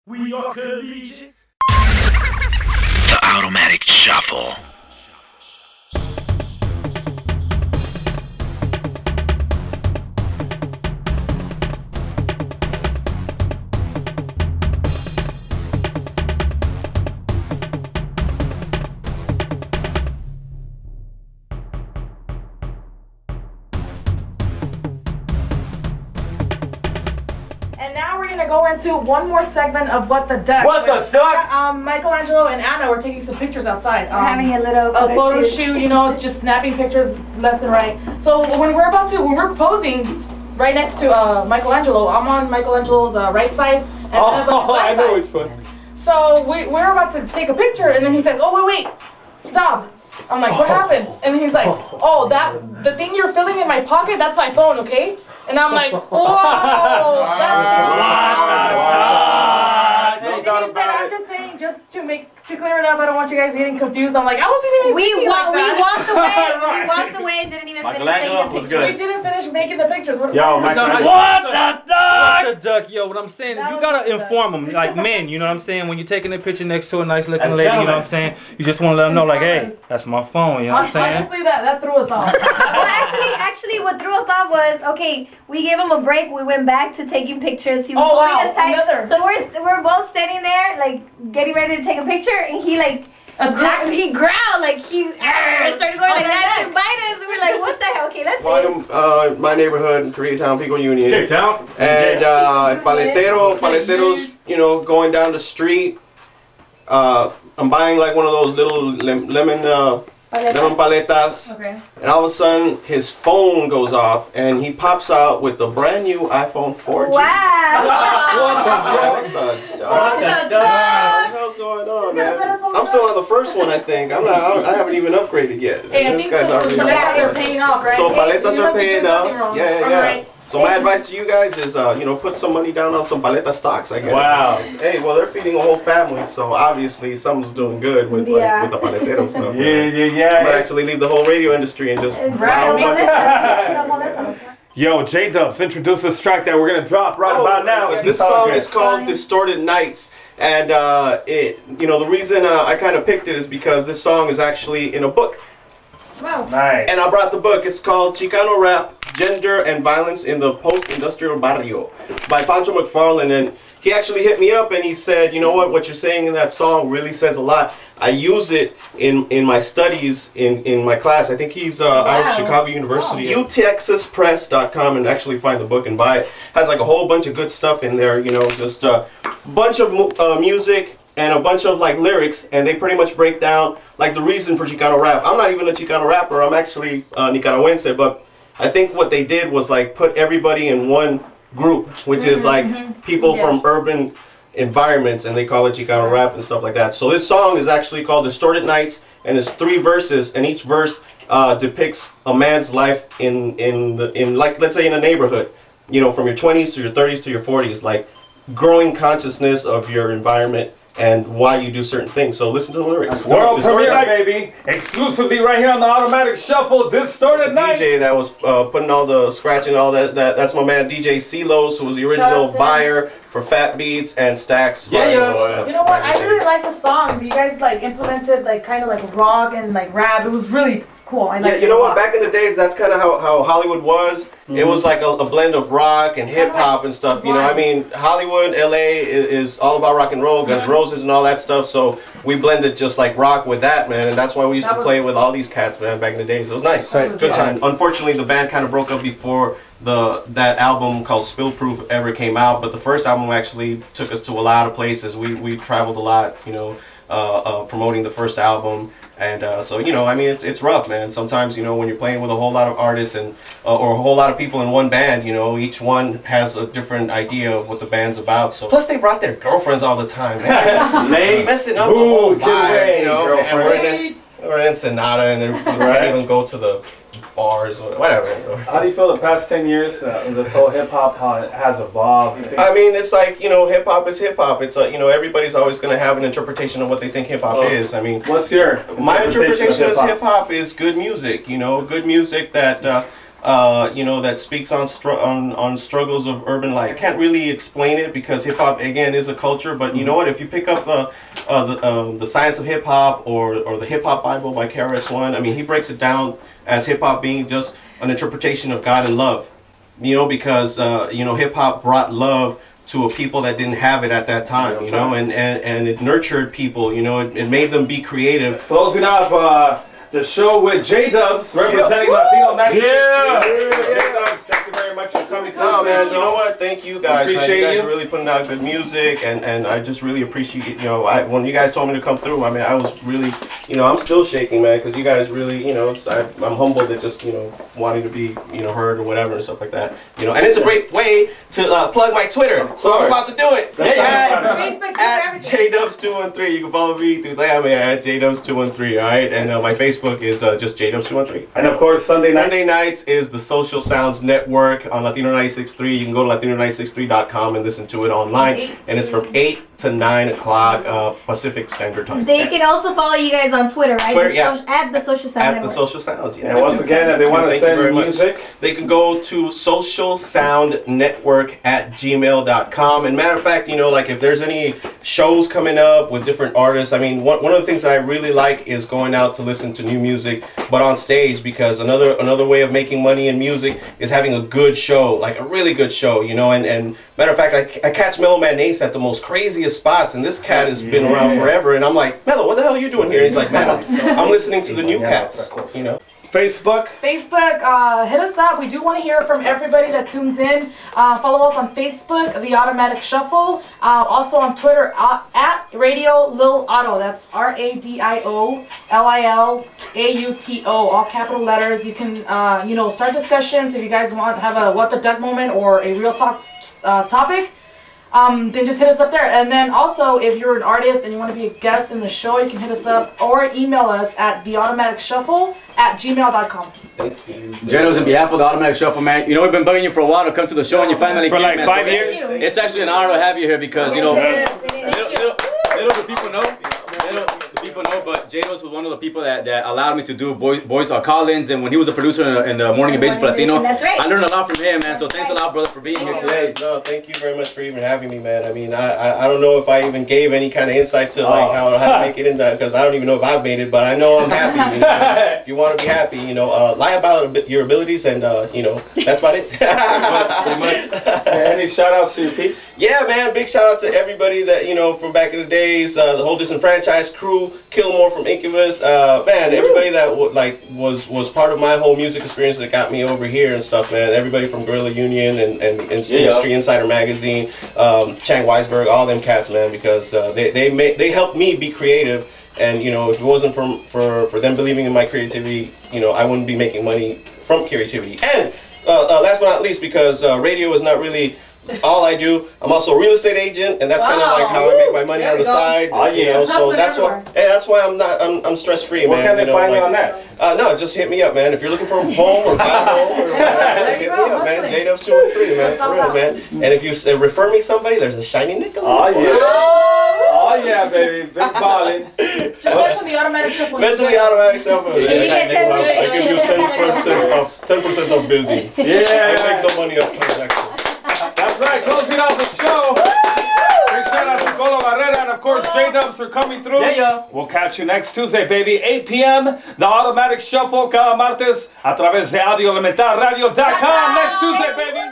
We are CaLegion. The Automatik Shuffle. And now we're gonna go into one more segment of What the Duck. What the Duck? Michelangelo and Anna were taking some pictures outside. We're having a little photo shoot, you know, just snapping pictures left and right. So when we're posing right next to Michelangelo, I'm on Michelangelo's right side, and Anna's on his left I know side. which one. So we're about to take a picture, and then he says, "Oh wait, stop." I'm like, "What happened?" And he's like, "Oh, the thing you're filling in my pocket, that's my phone, okay?" And I'm like, "Whoa, And he said, "I'm just saying, just to clear it up. I don't want you guys getting confused." I'm like, "I wasn't even thinking like that." We walked away. We walked away and didn't even finish taking the was pictures. good. We didn't finish making the pictures. What What the duck? What the duck, yo, what I'm saying, That you was gotta the duck. inform them, like men, you know what I'm saying? When you're taking a picture next to a nice looking As lady, you know gentlemen. what I'm saying? You just wanna let them know, like, hey, Inform us. that's my phone, you know what I'm saying? Honestly, that threw us off. Well, actually, what threw us off was okay. We gave him a break. We went back to taking pictures. He was Oh, holding wow, us tight. another. So we're both standing there, like getting ready to take a picture, and he like Attack. he growled like he started going like that to bite us. And we're like, what the hell? Okay, that's it. Welcome, my neighborhood, Koreatown People Union. Town? And paleteros, you know, going down the street. I'm buying like one of those little lemon paletas. Okay. And all of a sudden, his phone goes off, and he pops out with the brand new iPhone 4G. Wow. What the hell's going on, man? I'm still on the first one, I think. I haven't even upgraded yet. Hey, I This think guy's those already. paletas are paying off, right? So Hey, paletas you are must be paying doing something off. wrong. Yeah. Alright. So my advice to you guys is, put some money down on some paleta stocks, I guess. Wow. Hey, well, they're feeding a whole family, so obviously something's doing good with Yeah. with the paletero stuff. Yeah. I'm gonna actually leave the whole radio industry and just buy a whole bunch of. Yo, JDubs, introduce this track that we're gonna drop right about now. This song is called "Distorted Nights," and the reason I kind of picked it is because this song is actually in a book. Wow. Nice. And I brought the book. It's called Chicano Rap, Gender and Violence in the Post-Industrial Barrio by Pancho McFarlane. And he actually hit me up and he said, you know what you're saying in that song really says a lot. I use it in my studies in my class. I think he's out of Chicago University. utexaspress.com and actually find the book and buy it. Has like a whole bunch of good stuff in there, you know, just a bunch of music and a bunch of like lyrics, and they pretty much break down like the reason for Chicano rap. I'm not even a Chicano rapper, I'm actually Nicaragüense, but I think what they did was like put everybody in one group, which is like people from urban environments, and they call it Chicano rap and stuff like that. So this song is actually called Distorted Nights, and it's 3 verses, and each verse depicts a man's life in like, let's say in a neighborhood, you know, from your 20s to your 30s to your 40s, like growing consciousness of your environment and why you do certain things. So listen to the lyrics. World Distorted premiere, Nights. baby. Exclusively right here on the Automatik Shuffle. Distorted Nights. DJ that was putting all the scratching and all that's my man DJ Celos, who was the original Shout out to buyer for Fat Beats and Stacks. Yeah. You know what? I really like the song. You guys like implemented like kind of like rock and like rap. It was really cool. I like. Yeah, you know what? Back in the days, that's kind of how Hollywood was. It was like a blend of rock and hip hop and stuff. You know, I mean, Hollywood, LA is all about rock and roll, Guns N' Roses and all that stuff. So we blended just like rock with that, man, and that's why we used to play with all these cats, man, back in the days. It was nice, good time. Unfortunately, the band kind of broke up before that album called Spill Proof ever came out. But the first album actually took us to a lot of places. We traveled a lot, you know, promoting the first album. And so, you know, I mean, it's rough, man. Sometimes, you know, when you're playing with a whole lot of artists and or a whole lot of people in one band, you know, each one has a different idea of what the band's about. So plus they brought their girlfriends all the time, man. Messing up the whole vibe, you know. And we're in Ensenada, and we can't even go to the bars or whatever. How do you feel the past 10 years, this whole hip hop, how it has evolved? You think I mean, it's like, you know, hip hop is hip hop. It's you know, everybody's always going to have an interpretation of what they think hip hop is. I mean, what's your my interpretation of hip hop is good music, you know, good music that that speaks on struggles of urban life. I can't really explain it because hip hop again is a culture, but you know what? If you pick up the Science of Hip Hop or the Hip Hop Bible by KRS-One, I mean, he breaks it down as hip hop being just an interpretation of God and love. Because hip hop brought love to a people that didn't have it at that time, and it nurtured people, it made them be creative. Closing off the show with JDubs representing Latino 96.3. JDubs, thank you very much for coming. No, man, you know what? Thank you guys, man. You guys you. are really putting out good music, and I just really appreciate it. When you guys told me to come through, I mean, I was really, I'm still shaking, man, because you guys really, I'm humbled at just, wanting to be, heard or whatever and stuff like that. And it's a great way to plug my Twitter, so I'm about to do it. Facebook, At JDubs213. You can follow me through there, man, at JDubs213, all right? And my Facebook is just JDubs213. And of course, Sunday nights is the Social Sounds Network on Latino 96.3. You can go to latino963.com and listen to it online. And it's from 8 to 9 o'clock Pacific Standard Time. They can also follow you guys on Twitter, right? At the Social Sound At Network. the Social Sounds, yeah. And once again, if they want to send music, they can go to socialsoundnetwork@gmail.com. And matter of fact, like if there's any shows coming up with different artists, I mean, one of the things that I really like is going out to listen to new music, but on stage, because another way of making money in music is having a good show, like a really good show, and matter of fact, I catch Mellow Man Ace at the most craziest spots, and this cat has been around forever, and I'm like, Mellow, what the hell are you doing here? And he's like, man, I'm listening to the new cats, Facebook, hit us up. We do want to hear from everybody that tunes in. Follow us on Facebook, The Automatic Shuffle. Also on Twitter, at Radio Lil Auto. That's RADIOLILAUTO, all capital letters. You can, start discussions if you guys want to have a What the Duck moment or a real talk topic. Then just hit us up there. And then also, if you're an artist and you want to be a guest in the show, you can hit us up or email us at theautomaticshuffle@gmail.com. JDubs, on behalf of the Automatic Shuffle, man, we've been bugging you for a while to come to the show, and you finally for came, like man. 5 So years. It's actually an honor to have you here because, little do people know, but JDubs was one of the people that allowed me to do Boys Are Collins, and when he was a producer in the Morning Invasion for Latino, That's right. I learned a lot from him, man. So thanks a lot, brother, for being here today. No, thank you very much for even having me, man. I mean, I don't know if I even gave any kind of insight to how to make it in that, because I don't even know if I've made it, but I know I'm happy. If you want to be happy, lie about your abilities, and that's about it. pretty much. Any shout outs to your peeps? Yeah, man, big shout out to everybody that from back in the days, the whole Disenfranchised crew, Killmore from Incubus, man, everybody that was part of my whole music experience that got me over here and stuff, man. Everybody from Guerrilla Union and Street Insider Magazine, Chang Weisberg, all them cats, man, because they helped me be creative. And if it wasn't for them believing in my creativity, I wouldn't be making money from creativity. And last but not least, because radio is not really all I do. I'm also a real estate agent, and that's kind of like how I make my money on the side. So that's why I'm stress free, man. What can they find you on that? No, just hit me up, man. If you're looking for a home or buy a home or whatever, hit me up, man. JDubs213, man, for real, man. And if you refer me somebody, there's a shiny nickel. Oh yeah, baby, big ballin'. Mention the Automatic Shuffle. Mention the Automatic Shuffle. You get 10%. I give you 10% off building. Yeah. I make no money off transactions. That's right, closing out the show. Big shout out to Colo Barrera and of course JDubs for coming through. We'll catch you next Tuesday, baby. 8 p.m. The Automatic Shuffle cada martes a través de AudioElementalRadio.com. Next Tuesday, baby.